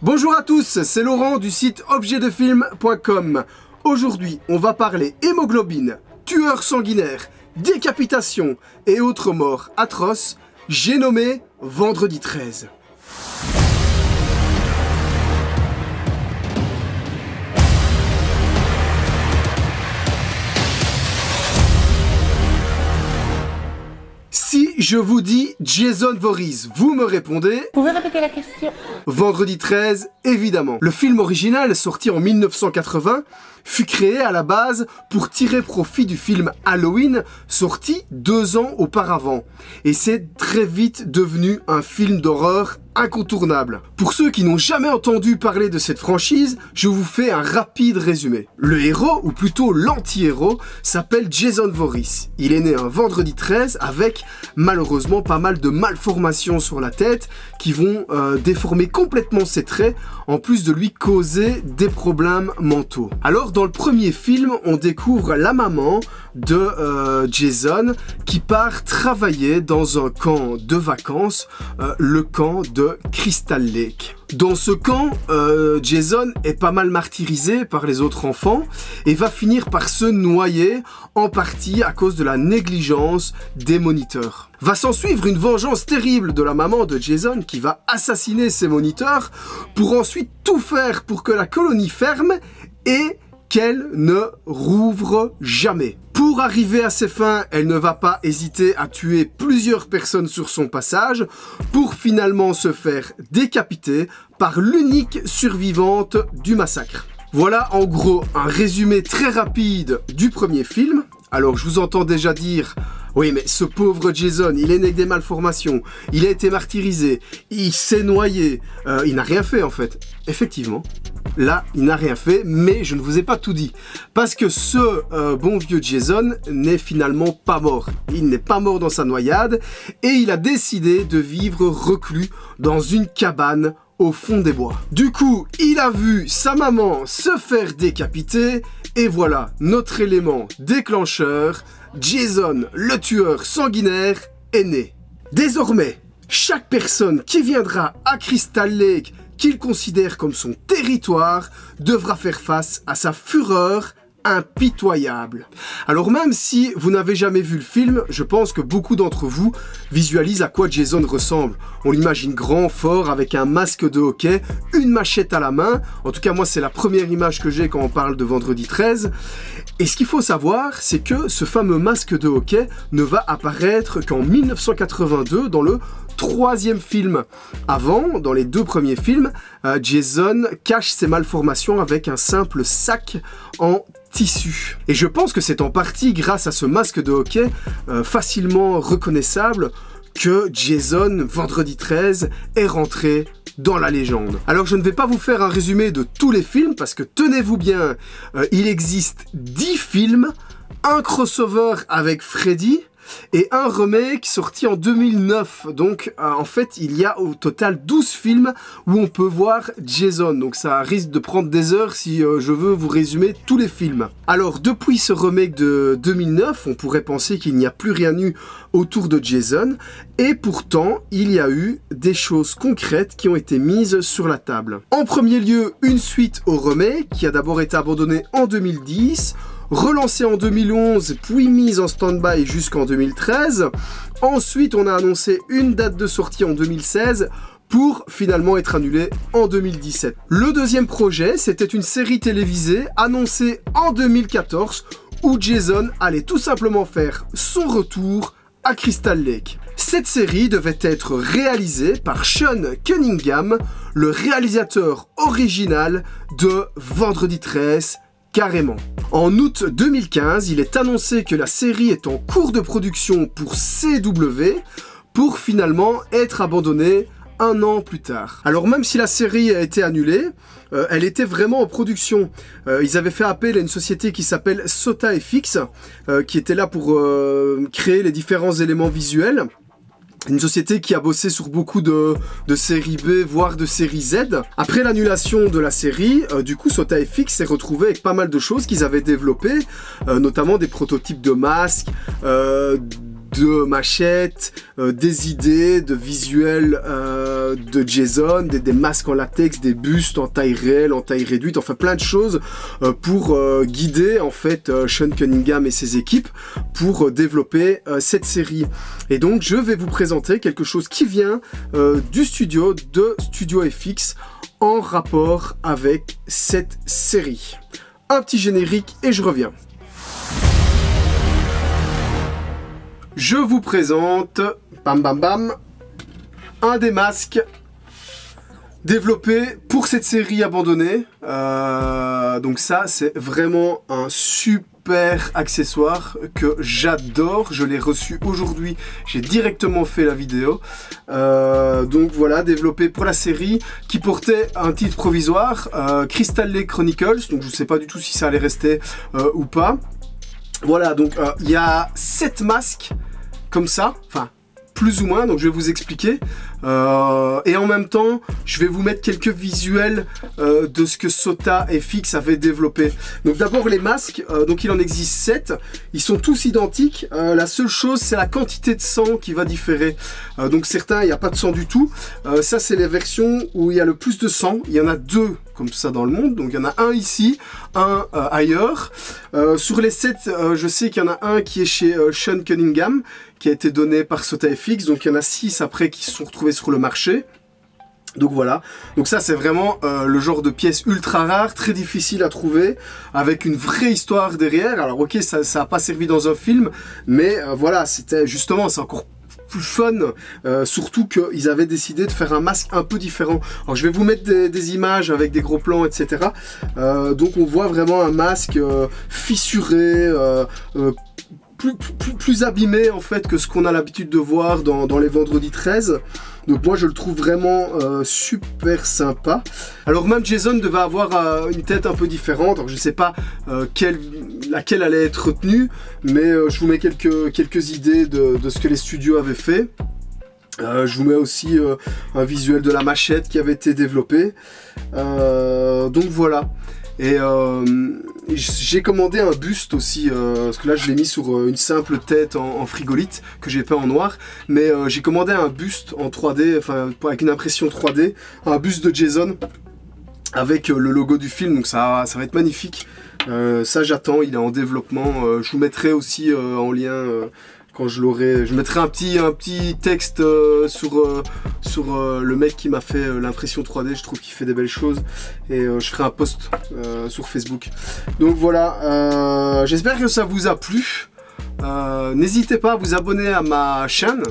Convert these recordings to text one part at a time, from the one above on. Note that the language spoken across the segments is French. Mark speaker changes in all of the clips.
Speaker 1: Bonjour à tous, c'est Laurent du site objetdefilm.com. Aujourd'hui, on va parler hémoglobine, tueurs sanguinaires, décapitation et autres morts atroces. J'ai nommé Vendredi 13. Si je vous dis Jason Voorhees, vous me répondez...
Speaker 2: Vous pouvez répéter la question?
Speaker 1: Vendredi 13, évidemment. Le film original, sorti en 1980, fut créé à la base pour tirer profit du film Halloween, sorti 2 ans auparavant. Et c'est très vite devenu un film d'horreur incontournable. Pour ceux qui n'ont jamais entendu parler de cette franchise, je vous fais un rapide résumé. Le héros, ou plutôt l'anti-héros, s'appelle Jason Voorhees. Il est né un vendredi 13 avec malheureusement pas mal de malformations sur la tête qui vont déformer complètement ses traits, en plus de lui causer des problèmes mentaux. Alors dans le premier film, on découvre la maman de Jason qui part travailler dans un camp de vacances, le camp de Crystal Lake. Dans ce camp, Jason est pas mal martyrisé par les autres enfants et va finir par se noyer, en partie à cause de la négligence des moniteurs. Va s'en suivre une vengeance terrible de la maman de Jason qui va assassiner ses moniteurs pour ensuite tout faire pour que la colonie ferme et qu'elle ne rouvre jamais. Pour arriver à ses fins, elle ne va pas hésiter à tuer plusieurs personnes sur son passage pour finalement se faire décapiter par l'unique survivante du massacre. Voilà en gros un résumé très rapide du premier film. Alors je vous entends déjà dire... Oui, mais ce pauvre Jason, il est né avec des malformations, il a été martyrisé, il s'est noyé, il n'a rien fait en fait. Effectivement, là, il n'a rien fait, mais je ne vous ai pas tout dit. Parce que ce bon vieux Jason n'est finalement pas mort. Il n'est pas mort dans sa noyade, et il a décidé de vivre reclus dans une cabane au fond des bois. Du coup, il a vu sa maman se faire décapiter, et voilà notre élément déclencheur. Jason, le tueur sanguinaire, est né. Désormais, chaque personne qui viendra à Crystal Lake, qu'il considère comme son territoire, devra faire face à sa fureur impitoyable. Alors même si vous n'avez jamais vu le film, je pense que beaucoup d'entre vous visualisent à quoi Jason ressemble. On l'imagine grand, fort, avec un masque de hockey, une machette à la main. En tout cas, moi, c'est la première image que j'ai quand on parle de Vendredi 13. Et ce qu'il faut savoir, c'est que ce fameux masque de hockey ne va apparaître qu'en 1982 dans le 3e film. Avant, dans les 2 premiers films, Jason cache ses malformations avec un simple sac en tissu. Et je pense que c'est en partie grâce à ce masque de hockey facilement reconnaissable que Jason, Vendredi 13, est rentré dans la légende. Alors je ne vais pas vous faire un résumé de tous les films parce que tenez-vous bien, il existe 10 films, un crossover avec Freddy et un remake sorti en 2009. Donc en fait il y a au total 12 films où on peut voir Jason. Donc ça risque de prendre des heures si je veux vous résumer tous les films. Alors depuis ce remake de 2009, on pourrait penser qu'il n'y a plus rien eu autour de Jason. Et pourtant il y a eu des choses concrètes qui ont été mises sur la table. En premier lieu, une suite au remake qui a d'abord été abandonnée en 2010, relancé en 2011, puis mise en stand-by jusqu'en 2013. Ensuite, on a annoncé une date de sortie en 2016 pour finalement être annulé en 2017. Le deuxième projet, c'était une série télévisée annoncée en 2014 où Jason allait tout simplement faire son retour à Crystal Lake. Cette série devait être réalisée par Sean Cunningham, le réalisateur original de Vendredi 13, carrément. En août 2015, il est annoncé que la série est en cours de production pour CW pour finalement être abandonnée 1 an plus tard. Alors même si la série a été annulée, elle était vraiment en production. Ils avaient fait appel à une société qui s'appelle SOTA-FX, qui était là pour créer les différents éléments visuels. Une société qui a bossé sur beaucoup de séries B, voire de séries Z. Après l'annulation de la série, du coup, SOTA-FX s'est retrouvé avec pas mal de choses qu'ils avaient développées, notamment des prototypes de masques, de machettes, des idées, de visuels de Jason, des masques en latex, des bustes en taille réelle, en taille réduite, enfin plein de choses pour guider en fait Sean Cunningham et ses équipes pour développer cette série. Et donc je vais vous présenter quelque chose qui vient du studio de Studio FX en rapport avec cette série. Un petit générique et je reviens. Je vous présente, bam bam bam, un des masques développés pour cette série abandonnée. Donc ça, c'est vraiment un super accessoire que j'adore. Je l'ai reçu aujourd'hui, j'ai directement fait la vidéo. Donc voilà, développé pour la série qui portait un titre provisoire, Crystal Lake Chronicles. Donc je ne sais pas du tout si ça allait rester ou pas. Voilà, donc il y a 7 masques comme ça, enfin plus ou moins, donc je vais vous expliquer. Et en même temps, je vais vous mettre quelques visuels de ce que Sota FX avait développé. Donc d'abord les masques, donc il en existe 7, ils sont tous identiques, la seule chose c'est la quantité de sang qui va différer. Donc certains, il n'y a pas de sang du tout, ça c'est les versions où il y a le plus de sang, il y en a 2 comme ça dans le monde, donc il y en a un ici, un ailleurs. Sur les 7, je sais qu'il y en a un qui est chez Sean Cunningham, qui a été donné par Sota FX, donc il y en a 6 après qui se sont retrouvés sur le marché. Donc voilà, donc ça c'est vraiment le genre de pièce ultra rare, très difficile à trouver, avec une vraie histoire derrière. Alors ok, ça n'a pas servi dans un film, mais voilà, c'était justement, c'est encore plus fun, surtout qu'ils avaient décidé de faire un masque un peu différent. Alors je vais vous mettre des images avec des gros plans, etc. Donc on voit vraiment un masque fissuré, plus abîmé en fait que ce qu'on a l'habitude de voir dans les vendredis 13. Donc moi je le trouve vraiment super sympa. Alors même Jason devait avoir une tête un peu différente. Alors je ne sais pas laquelle allait être retenue, mais je vous mets quelques idées de ce que les studios avaient fait. Je vous mets aussi un visuel de la machette qui avait été développée. Donc voilà. Et j'ai commandé un buste aussi, parce que là je l'ai mis sur une simple tête en frigolite que j'ai peint en noir, mais j'ai commandé un buste en 3D, enfin avec une impression 3D, un buste de Jason avec le logo du film, donc ça va être magnifique. Ça j'attends, il est en développement, je vous mettrai aussi en lien quand je l'aurai, je mettrai un petit texte sur le mec qui m'a fait l'impression 3D, je trouve qu'il fait des belles choses, et je ferai un post sur Facebook. Donc voilà, j'espère que ça vous a plu. N'hésitez pas à vous abonner à ma chaîne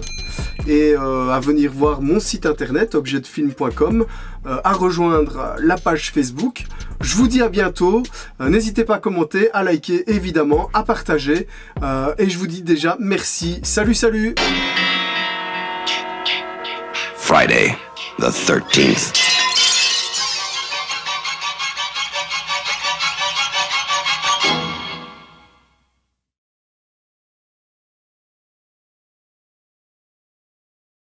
Speaker 1: et à venir voir mon site internet objetdefilm.com, à rejoindre la page Facebook. Je vous dis à bientôt, n'hésitez pas à commenter, à liker évidemment, à partager, et je vous dis déjà merci, salut salut.
Speaker 2: Friday the 13th.